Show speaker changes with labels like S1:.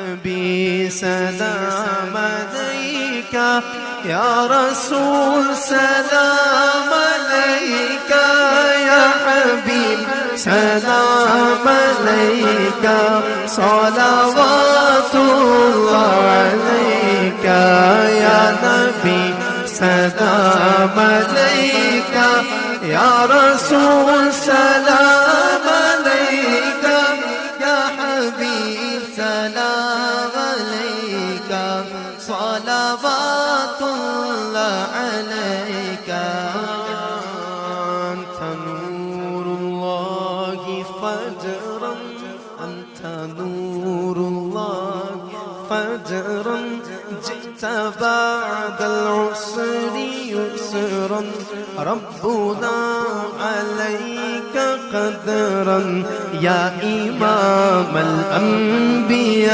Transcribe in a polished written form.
S1: نبي سلام عليك، يا رسول سلام عليك، يا حبيب سلام عليك، صلوات الله عليك، يا نبي سلام عليك، يا رسول سلام عليك، يا حبيب سلام عليك، صلوات الله عليك. أنت نور الله فجرا، أنت نور الله فجرا، جئت بعد العسر يسرا، ربنا عليك قدرا، يا إمام الأنبياء.